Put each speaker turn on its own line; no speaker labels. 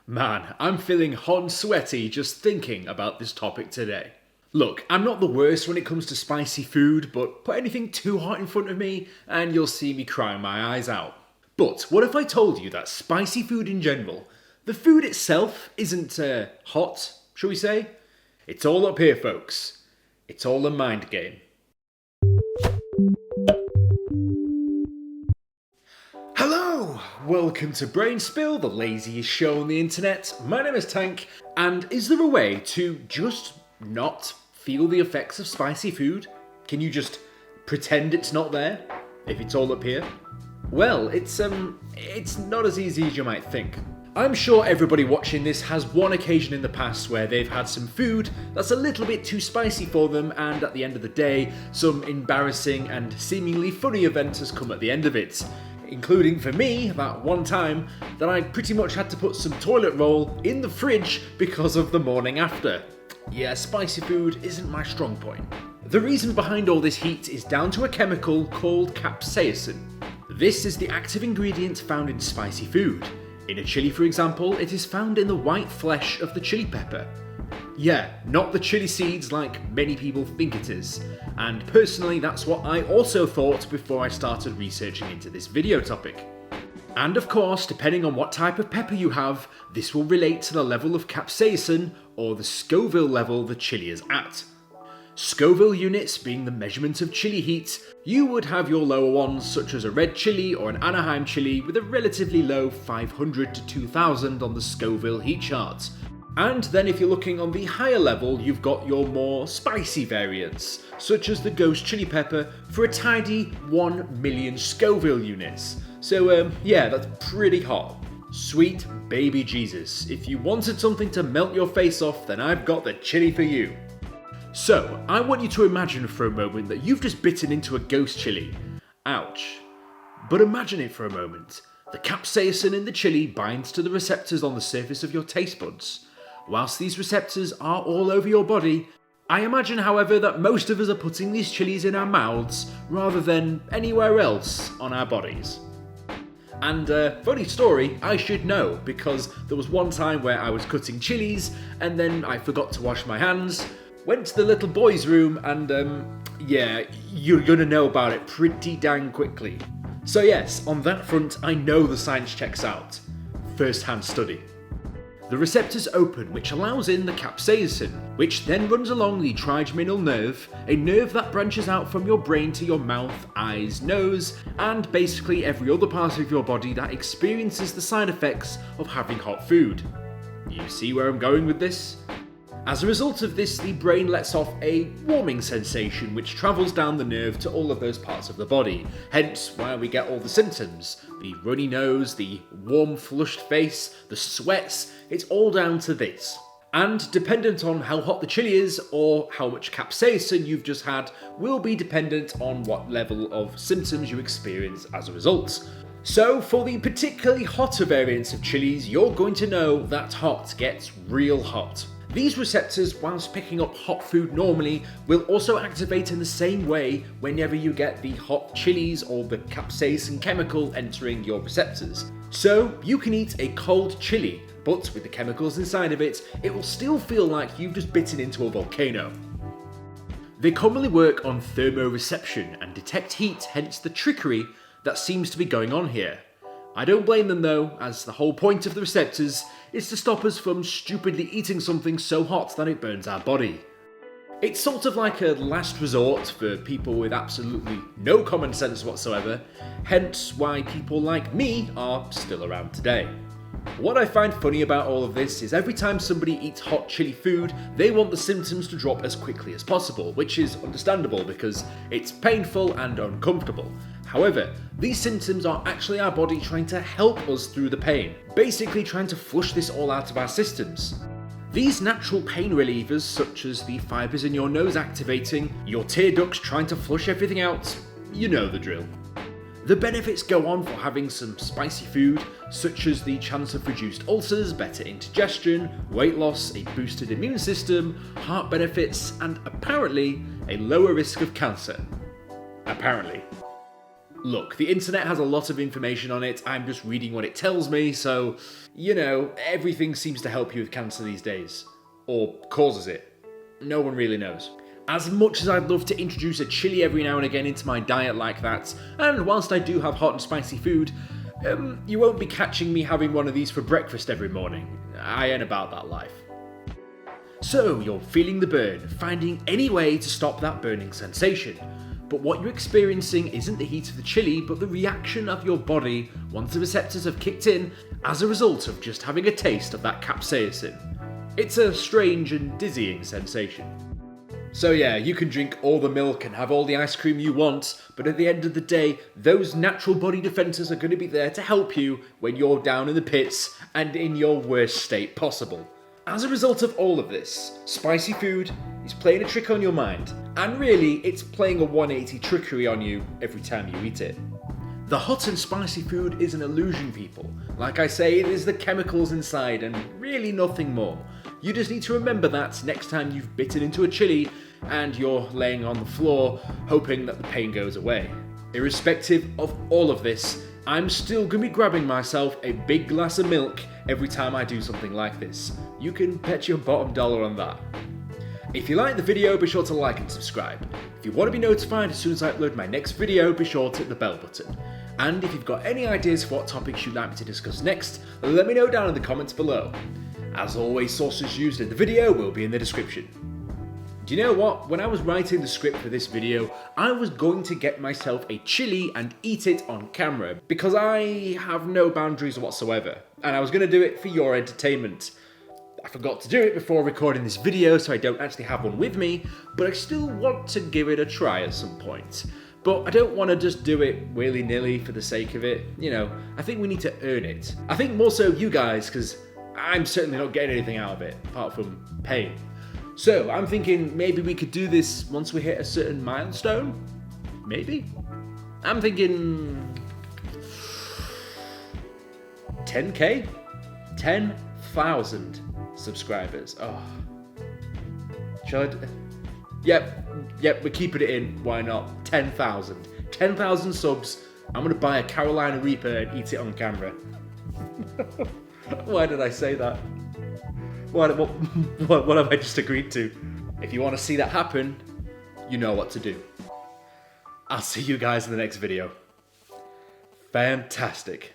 Man, I'm feeling hot and sweaty just thinking about this topic today. Look, I'm not the worst when it comes to spicy food, but put anything too hot in front of me and you'll see me crying my eyes out. But what if I told you that spicy food in general, the food itself isn't hot, shall we say? It's all up here, folks. It's all a mind game. Hello! Welcome to Brainspill, the laziest show on the internet. My name is Tank, and is there a way to just not feel the effects of spicy food? Can you just pretend it's not there, if it's all up here? Well, it's not as easy as you might think. I'm sure everybody watching this has one occasion in the past where they've had some food that's a little bit too spicy for them, and at the end of the day, some embarrassing and seemingly funny event has come at the end of it. Including for me, that one time that I pretty much had to put some toilet roll in the fridge because of the morning after. Yeah, spicy food isn't my strong point. The reason behind all this heat is down to a chemical called capsaicin. This is the active ingredient found in spicy food. In a chili, for example, it is found in the white flesh of the chili pepper. Yeah, not the chili seeds like many people think it is. And personally, that's what I also thought before I started researching into this video topic. And of course, depending on what type of pepper you have, this will relate to the level of capsaicin or the Scoville level the chili is at. Scoville units being the measurement of chili heat, you would have your lower ones such as a red chili or an Anaheim chili with a relatively low 500 to 2000 on the Scoville heat chart. And then if you're looking on the higher level, you've got your more spicy variants, such as the ghost chili pepper for a tidy 1 million Scoville units. So yeah, that's pretty hot. Sweet baby Jesus, if you wanted something to melt your face off, then I've got the chili for you. So, I want you to imagine for a moment that you've just bitten into a ghost chili. Ouch. But imagine it for a moment. The capsaicin in the chili binds to the receptors on the surface of your taste buds. Whilst these receptors are all over your body, I imagine, however, that most of us are putting these chilies in our mouths rather than anywhere else on our bodies. And funny story, I should know, because there was one time where I was cutting chilies and then I forgot to wash my hands, went to the little boy's room and yeah, you're gonna know about it pretty dang quickly. So yes, on that front, I know the science checks out. First-hand study. The receptors open, which allows in the capsaicin, which then runs along the trigeminal nerve, a nerve that branches out from your brain to your mouth, eyes, nose, and basically every other part of your body that experiences the side effects of having hot food. You see where I'm going with this? As a result of this, the brain lets off a warming sensation which travels down the nerve to all of those parts of the body, hence why we get all the symptoms. The runny nose, the warm flushed face, the sweats, it's all down to this. And dependent on how hot the chili is or how much capsaicin you've just had will be dependent on what level of symptoms you experience as a result. So for the particularly hotter variants of chilies, you're going to know that hot gets real hot. These receptors, whilst picking up hot food normally, will also activate in the same way whenever you get the hot chilies or the capsaicin chemical entering your receptors. So you can eat a cold chili, but with the chemicals inside of it, it will still feel like you've just bitten into a volcano. They commonly work on thermoreception and detect heat, hence the trickery that seems to be going on here. I don't blame them though, as the whole point of the receptors is to stop us from stupidly eating something so hot that it burns our body. It's sort of like a last resort for people with absolutely no common sense whatsoever, hence why people like me are still around today. What I find funny about all of this is every time somebody eats hot chili food, they want the symptoms to drop as quickly as possible, which is understandable because it's painful and uncomfortable. However, these symptoms are actually our body trying to help us through the pain, basically trying to flush this all out of our systems. These natural pain relievers, such as the fibres in your nose activating, your tear ducts trying to flush everything out, you know the drill. The benefits go on for having some spicy food, such as the chance of reduced ulcers, better indigestion, weight loss, a boosted immune system, heart benefits, and apparently a lower risk of cancer. Apparently. Look, the internet has a lot of information on it, I'm just reading what it tells me, so You know, everything seems to help you with cancer these days. Or causes it. No one really knows. As much as I'd love to introduce a chili every now and again into my diet like that, and whilst I do have hot and spicy food, you won't be catching me having one of these for breakfast every morning. I ain't about that life. So you're feeling the burn, finding any way to stop that burning sensation. But what you're experiencing isn't the heat of the chili, but the reaction of your body once the receptors have kicked in as a result of just having a taste of that capsaicin. It's a strange and dizzying sensation. So yeah, you can drink all the milk and have all the ice cream you want, but at the end of the day, those natural body defences are going to be there to help you when you're down in the pits and in your worst state possible. As a result of all of this, spicy food is playing a trick on your mind, and really, it's playing a 180 trickery on you every time you eat it. The hot and spicy food is an illusion, people. Like I say, it is the chemicals inside and really nothing more. You just need to remember that next time you've bitten into a chili and you're laying on the floor hoping that the pain goes away. Irrespective of all of this, I'm still going to be grabbing myself a big glass of milk every time I do something like this. You can bet your bottom dollar on that. If you like the video, be sure to like and subscribe. If you want to be notified as soon as I upload my next video, be sure to hit the bell button. And if you've got any ideas for what topics you'd like me to discuss next, let me know down in the comments below. As always, sources used in the video will be in the description. Do you know what? When I was writing the script for this video, I was going to get myself a chili and eat it on camera because I have no boundaries whatsoever, and I was going to do it for your entertainment. I forgot to do it before recording this video, so I don't actually have one with me, but I still want to give it a try at some point. But I don't want to just do it willy-nilly for the sake of it. You know, I think we need to earn it. I think more so you guys, because I'm certainly not getting anything out of it, apart from pain. So I'm thinking maybe we could do this once we hit a certain milestone? Maybe? I'm thinking 10k? 10,000 subscribers. Oh. Shall I? Yep, we're keeping it in. Why not? 10,000. 10,000 subs. I'm going to buy a Carolina Reaper and eat it on camera. Why did I say that? What have I just agreed to? If you want to see that happen, you know what to do. I'll see you guys in the next video. Fantastic.